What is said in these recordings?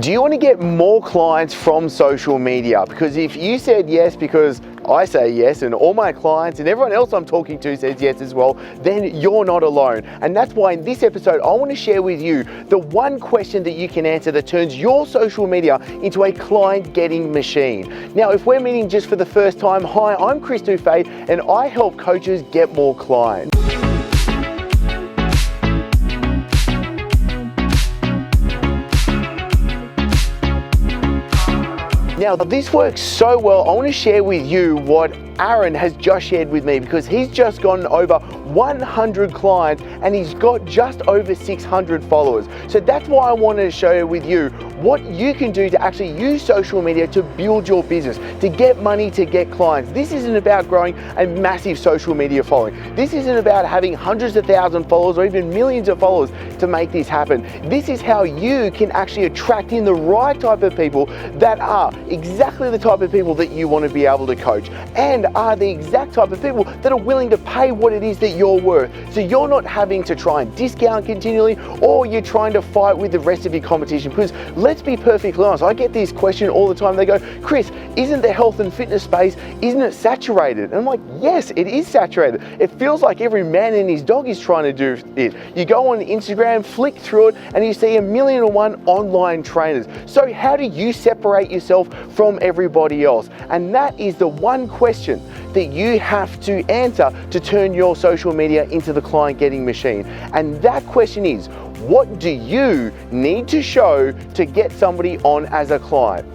Do you want to get more clients from social media? Because if you said yes because I say yes and all my clients and everyone else I'm talking to says yes as well, then you're not alone. And that's why in this episode, I want to share with you the one question that you can answer that turns your social media into a client getting machine. Now, if we're meeting just for the first time, hi, I'm Chris Dufay and I help coaches get more clients. Now, this works so well, I want to share with you what Aaron has just shared with me, because he's just gotten over 100 clients and he's got just over 600 followers. So that's why I wanted to share with you what you can do to actually use social media to build your business, to get money, to get clients. This isn't about growing a massive social media following. This isn't about having hundreds of thousands of followers or even millions of followers to make this happen. This is how you can actually attract in the right type of people that are exactly the type of people that you want to be able to coach, and are the exact type of people that are willing to pay what it is that you're worth. So you're not having to try and discount continually, or you're trying to fight with the rest of your competition. Because let's be perfectly honest, I get this question all the time. They go, Chris, isn't the health and fitness space, isn't it saturated? And I'm like, yes, it is saturated. It feels like every man and his dog is trying to do it. You go on Instagram, flick through it, and you see 1,000,001 online trainers. So how do you separate yourself from everybody else? And that is the one question that you have to answer to turn your social media into the client getting machine. And that question is, what do you need to show to get somebody on as a client?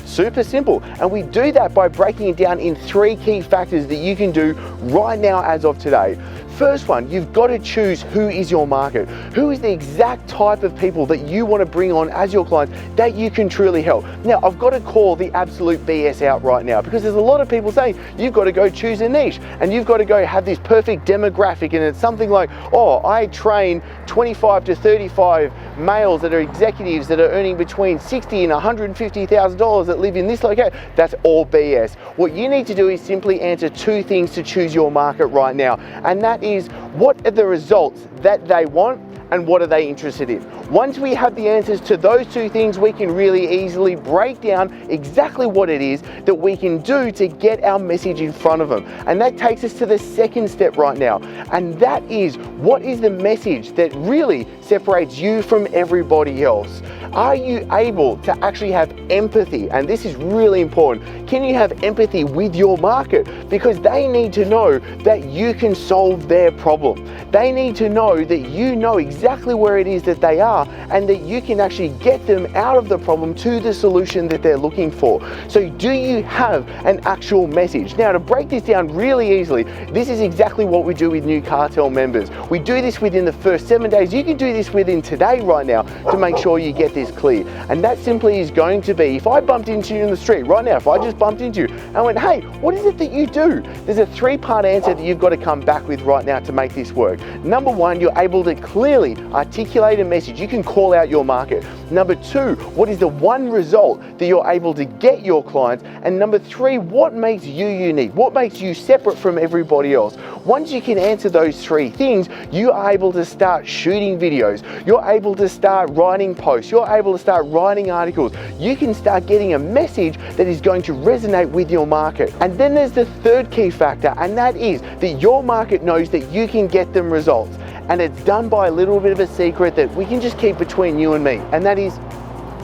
Super simple. And we do that by breaking it down in 3 key factors that you can do right now as of today. First one, you've got to choose who is your market. Who is the exact type of people that you want to bring on as your clients that you can truly help. Now, I've got to call the absolute BS out right now, because there's a lot of people saying you've got to go choose a niche and you've got to go have this perfect demographic, and it's something like, oh, I train 25 to 35 males that are executives that are earning between $60,000 and $150,000 that live in this location. That's all BS. What you need to do is simply answer 2 things to choose your market right now, and that is, what are the results that they want and what are they interested in? Once we have the answers to those 2 things, we can really easily break down exactly what it is that we can do to get our message in front of them. And that takes us to the second step right now. And that is, what is the message that really separates you from everybody else? Are you able to actually have empathy? And this is really important. Can you have empathy with your market? Because they need to know that you can solve their problem. They need to know that you know exactly where it is that they are, and that you can actually get them out of the problem to the solution that they're looking for. So do you have an actual message? Now, to break this down really easily, this is exactly what we do with new cartel members. We do this within the first 7 days. You can do this within today right now to make sure you get this clear. And that simply is going to be, if I bumped into you in the street right now, if I just bumped into you and went, hey, what is it that you do? There's a 3-part answer that you've got to come back with right now to make this work. Number 1, you're able to clearly articulate a message. You can call out your market. Number 2, what is the one result that you're able to get your clients? And number 3, what makes you unique? What makes you separate from everybody else? Once you can answer those 3 things, you are able to start shooting videos. You're able to start writing posts. You're able to start writing articles. You can start getting a message that is going to resonate with your market. And then there's the 3rd key factor, and that is that your market knows that you can get them results. And it's done by a little bit of a secret that we can just keep between you and me, and that is,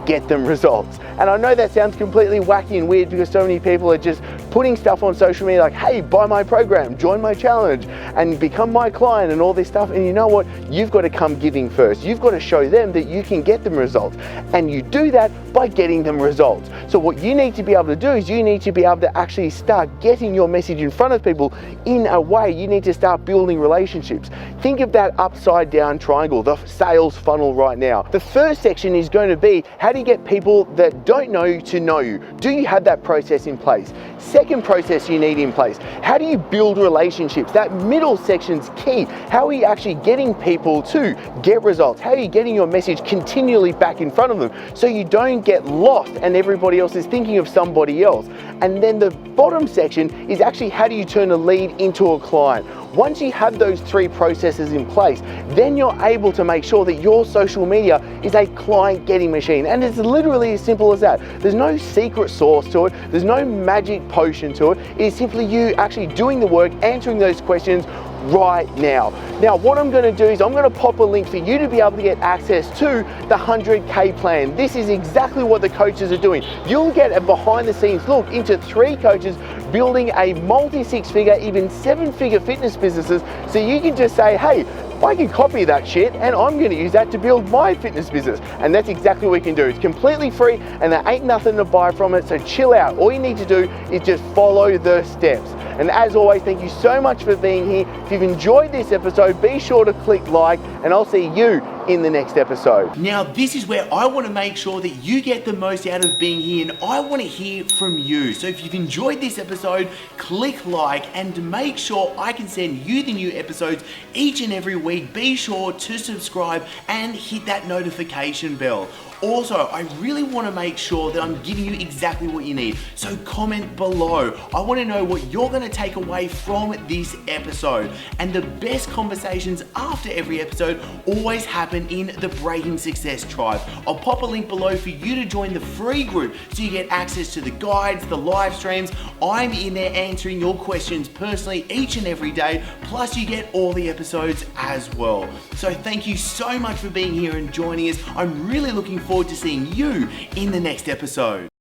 get them results. And I know that sounds completely wacky and weird, because so many people are just putting stuff on social media like, hey, buy my program, join my challenge, and become my client and all this stuff. And you know what? You've got to come giving first. You've got to show them that you can get them results. And you do that by getting them results. So what you need to be able to do is you need to be able to actually start getting your message in front of people in a way. You need to start building relationships. Think of that upside down triangle, the sales funnel right now. The first section is going to be, how do you get people that don't know you to know you? Do you have that process in place? Second process you need in place, how do you build relationships? That middle section's key. How are you actually getting people to get results? How are you getting your message continually back in front of them so you don't get lost and everybody else is thinking of somebody else? And then the bottom section is actually, how do you turn a lead into a client? Once you have those 3 processes in place, then you're able to make sure that your social media is a client getting machine. And it's literally as simple as that. There's no secret sauce to it. There's no magic potion to it. It is simply you actually doing the work, answering those questions right now. Now, what I'm going to do is I'm going to pop a link for you to be able to get access to the 100K plan. This is exactly what the coaches are doing. You'll get a behind the scenes look into 3 coaches building a multi-6-figure, even 7-figure fitness businesses, so you can just say, hey, I can copy that shit and I'm going to use that to build my fitness business. And that's exactly what we can do. It's completely free and there ain't nothing to buy from it, so chill out. All you need to do is just follow the steps. And as always, thank you so much for being here. If you've enjoyed this episode, be sure to click like, and I'll see you in the next episode. Now, this is where I want to make sure that you get the most out of being here, and I want to hear from you. So if you've enjoyed this episode, click like, and make sure I can send you the new episodes each and every week. Be sure to subscribe and hit that notification bell. Also, I really want to make sure that I'm giving you exactly what you need. So comment below. I want to know what you're going to take away from this episode. And the best conversations after every episode always happen in the Breaking Success Tribe. I'll pop a link below for you to join the free group so you get access to the guides, the live streams. I'm in there answering your questions personally each and every day. Plus you get all the episodes as well. So thank you so much for being here and joining us. I'm really looking forward to seeing you in the next episode.